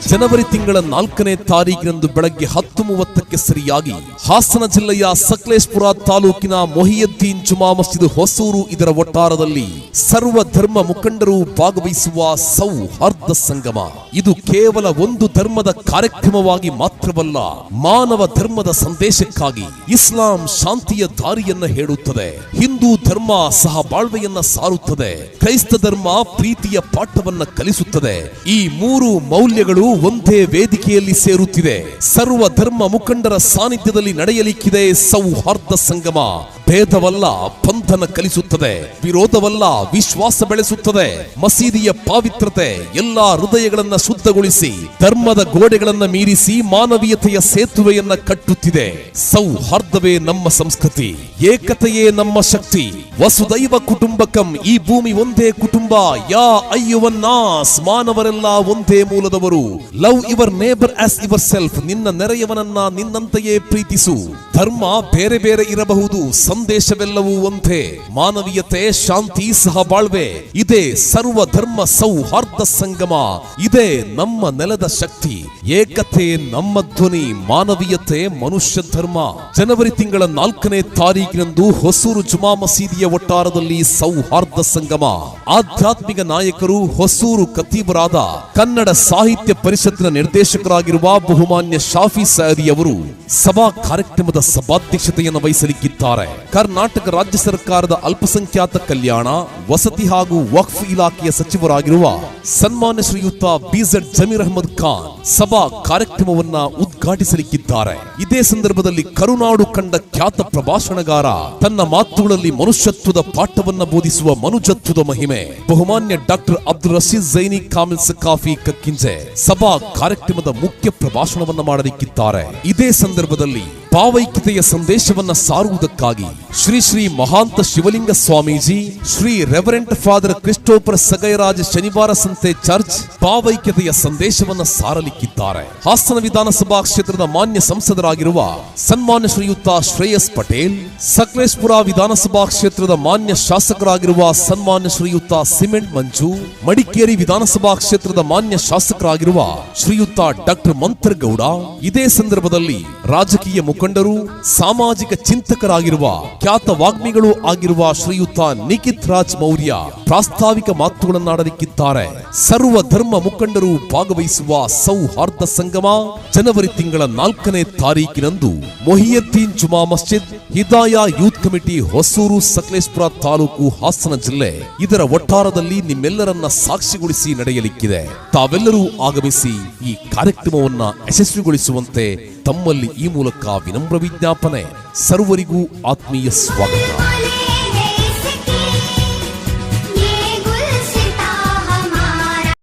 ಜನವರಿ ತಿಂಗಳ 4ನೇ ತಾರೀಕಿನಂದು ಬೆಳಗ್ಗೆ 10:30ಕ್ಕೆ ಸರಿಯಾಗಿ ಹಾಸನ ಜಿಲ್ಲೆಯ ಸಕಲೇಶಪುರ ತಾಲೂಕಿನ ಮೊಹಿಯುದ್ದೀನ್ ಜುಮಾ ಮಸ್ಜಿದ್ ಹೊಸೂರು ಇದರ ಒಟ್ಟಾರದಲ್ಲಿ ಸರ್ವ ಧರ್ಮ ಮುಖಂಡರು ಭಾಗವಹಿಸುವ ಸೌಹಾರ್ದ ಸಂಗಮ. ಇದು ಕೇವಲ ಒಂದು ಧರ್ಮದ ಕಾರ್ಯಕ್ರಮವಾಗಿ ಮಾತ್ರವಲ್ಲ, ಮಾನವ ಧರ್ಮದ ಸಂದೇಶಕ್ಕಾಗಿ. ಇಸ್ಲಾಂ ಶಾಂತಿಯ ದಾರಿಯನ್ನ ಹೇಳುತ್ತದೆ, ಹಿಂದೂ ಧರ್ಮ ಸಹಬಾಳ್ವೆಯನ್ನ ಸಾರುತ್ತದೆ, ಕ್ರೈಸ್ತ ಧರ್ಮ ಪ್ರೀತಿಯ ಪಾಠವನ್ನ ಕಲಿಸುತ್ತದೆ. ಈ 3 ಮೌಲ್ಯಗಳು ಒಂದೇ ವೇದಿಕೆಯಲ್ಲಿ ಸೇರುತ್ತಿದೆ. ಸರ್ವ ಧರ್ಮ ಮುಖಂಡರ ಸಾನ್ನಿಧ್ಯದಲ್ಲಿ ನಡೆಯಲಿಕ್ಕಿದೆ ಸೌಹಾರ್ದ ಸಂಗಮ. ಭೇದವಲ್ಲ ಬಂಧನ ಕಲಿಸುತ್ತದೆ, ವಿರೋಧವಲ್ಲ ವಿಶ್ವಾಸ ಬೆಳೆಸುತ್ತದೆ. ಮಸೀದಿಯ ಪಾವಿತ್ರತೆ ಎಲ್ಲಾ ಹೃದಯಗಳನ್ನ ಶುದ್ಧಗೊಳಿಸಿ ಧರ್ಮದ ಗೋಡೆಗಳನ್ನ ಮೀರಿಸಿ ಮಾನವೀಯತೆಯ ಸೇತುವೆಯನ್ನ ಕಟ್ಟುತ್ತಿದೆ. ಸೌಹಾರ್ದವೇ ನಮ್ಮ ಸಂಸ್ಕೃತಿ, ಏಕತೆಯೇ ನಮ್ಮ ಶಕ್ತಿ. ವಸುದೈವ ಕುಟುಂಬಕಂ, ಈ ಭೂಮಿ ಒಂದೇ ಕುಟುಂಬ. ಯಾ ಅಯ್ಯುವನ್ನಾಸ್, ಮಾನವರೆಲ್ಲ ಒಂದೇ ಮೂಲದವರು. Love your neighbour as yourself, ನಿನ್ನ ನೆರೆಯವನನ್ನ ನಿನ್ನಂತೆಯೇ ಪ್ರೀತಿಸು. ಧರ್ಮ ಬೇರೆ ಬೇರೆ ಇರಬಹುದು, ಸಂದೇಶವೆಲ್ಲವೂ ಒಂದೇ. ಮಾನವೀಯತೆ, ಶಾಂತಿ, ಸಹಬಾಳ್ವೆ ಇದೇ ಸರ್ವ ಧರ್ಮ ಸೌಹಾರ್ದ ಸಂಗಮ. ಇದೇ ನಮ್ಮ ನೆಲದ ಶಕ್ತಿ. ಏಕತೆ ನಮ್ಮ ಧ್ವನಿ, ಮಾನವೀಯತೆ ಮನುಷ್ಯ ಧರ್ಮ. ಜನವರಿ ತಿಂಗಳ 4ನೇ ತಾರೀಕಿನಂದು ಹೊಸೂರು ಜುಮಾ ಮಸೀದಿಯ ಒಟ್ಟಾರದಲ್ಲಿ ಸೌಹಾರ್ದ ಸಂಗಮ. ಆಧ್ಯಾತ್ಮಿಕ ನಾಯಕರು, ಹೊಸೂರು ಖತೀಬರಾದ ಕನ್ನಡ ಸಾಹಿತ್ಯ ಪರಿಷತ್ತಿನ ನಿರ್ದೇಶಕರಾಗಿರುವ ಬಹುಮಾನ್ಯ ಶಾಫಿ ಸಯದಿ ಅವರು ಸಭಾ ಕಾರ್ಯಕ್ರಮದ ಸಭಾಧ್ಯಕ್ಷತೆಯನ್ನು ವಹಿಸಲಿಕ್ಕಿದ್ದಾರೆ. ಕರ್ನಾಟಕ ರಾಜ್ಯ ಸರ್ಕಾರದ ಅಲ್ಪಸಂಖ್ಯಾತ ಕಲ್ಯಾಣ, ವಸತಿ ಹಾಗೂ ವಕ್ಫ್ ಇಲಾಖೆಯ ಸಚಿವರಾಗಿರುವ ಸನ್ಮಾನ್ಯ ಶ್ರೀಯುತ ಬಿಜೆಡ್ ಜಮೀರ್ ಅಹಮದ್ ಖಾನ್ ಸಭಾ ಕಾರ್ಯಕ್ರಮವನ್ನ ಉದ್ಘಾಟಿಸಲಿಕ್ಕಿದ್ದಾರೆ. ಇದೇ ಸಂದರ್ಭದಲ್ಲಿ ಕರುನಾಡು ಕಂಡ ಖ್ಯಾತ ಪ್ರಭಾಷಣಗಾರ, ತನ್ನ ಮಾತುಗಳಲ್ಲಿ ಮನುಷ್ಯತ್ವದ ಪಾಠವನ್ನ ಬೋಧಿಸುವ ಮನುಜತ್ವದ ಮಹಿಮೆ ಬಹುಮಾನ್ಯ ಡಾಕ್ಟರ್ ಅಬ್ದುಲ್ ರಶೀದ್ ಝೈನಿ ಕಾಮಿಲ್ ಸಕಾಫಿ ಕಕ್ಕಿಂಜೆ ಸಭಾ ಕಾರ್ಯಕ್ರಮದ ಮುಖ್ಯ ಪ್ರಭಾಷಣವನ್ನ ಮಾಡಲಿಕ್ಕಿದ್ದಾರೆ. ಇದೇ ಸಂದರ್ಭದಲ್ಲಿ ಭಾವೈಕ್ಯತೆಯ ಸಂದೇಶವನ್ನ ಸಾರುವುದಕ್ಕಾಗಿ Shri Shri Mahanta Shivalinga Swamiji, Shri reverend father Christopher Sagayaraj Shanivara Santhe church ಭಾವೈಕ್ಯತೆಯ ಸಂದೇಶವನ್ನ ಸಾರಲಿಕ್ಕಿದ್ದಾರೆ. ಹಾಸನ ವಿಧಾನಸಭಾ ಕ್ಷೇತ್ರದ ಮಾನ್ಯ ಸಂಸದರಾಗಿರುವ ಸನ್ಮಾನ್ಯ ಶ್ರೀಯುತ ಶ್ರೇಯಸ್ ಪಟೇಲ್, ಸಕಲೇಶಪುರ ವಿಧಾನಸಭಾ ಕ್ಷೇತ್ರದ ಮಾನ್ಯ ಶಾಸಕರಾಗಿರುವ ಸನ್ಮಾನ್ಯ ಶ್ರೀಯುತ ಸಿಮೆಂಟ್ ಮಂಜು, ಮಡಿಕೇರಿ ವಿಧಾನಸಭಾ ಕ್ಷೇತ್ರದ ಮಾನ್ಯ ಶಾಸಕರಾಗಿರುವ ಶ್ರೀಯುತ ಡಾಕ್ಟರ್ ಮಂತ್ರಗೌಡ, ಇದೇ ಸಂದರ್ಭದಲ್ಲಿ ರಾಜಕೀಯ ಮುಖಂಡರು, ಸಾಮಾಜಿಕ ಚಿಂತಕರಾಗಿರುವ ಖ್ಯಾತ ವಾಗ್ಮಿಗಳು ಆಗಿರುವ ಶ್ರೀಯುತ ನಿಖಿತ್ ರಾಜ್ ಮೌರ್ಯ ಪ್ರಾಸ್ತಾವಿಕ ಮಾತುಗಳನ್ನಾಡಲಿಕ್ಕಿದ್ದಾರೆ. ಸರ್ವ ಧರ್ಮ ಮುಖಂಡರು ಭಾಗವಹಿಸುವ ಸೌಹಾರ್ದ ಸಂಗಮ ಜನವರಿ ತಿಂಗಳ 4ನೇ ತಾರೀಕಿನಂದು ಮೊಹಿಯುದ್ದೀನ್ ಜುಮಾ ಮಸ್ಜಿದ್, ಹಿದಾಯ ಯೂತ್ ಕಮಿಟಿ, ಹೊಸೂರು, ಸಕಲೇಶಪುರ ತಾಲೂಕು, ಹಾಸನ ಜಿಲ್ಲೆ ಇದರ ಒಟ್ಟಾರದಲ್ಲಿ ನಿಮ್ಮೆಲ್ಲರನ್ನ ಸಾಕ್ಷಿಗೊಳಿಸಿ ನಡೆಯಲಿಕ್ಕಿದೆ. ತಾವೆಲ್ಲರೂ ಆಗಮಿಸಿ ಈ ಕಾರ್ಯಕ್ರಮವನ್ನ ಯಶಸ್ವಿಗೊಳಿಸುವಂತೆ ತಮ್ಮಲ್ಲಿ ಈ ಮೂಲಕ ವಿನಮ್ರ ವಿಜ್ಞಾಪನೆ. ಸರ್ವರಿಗೂ ಆತ್ಮೀಯ ಸ್ವಾಗತ.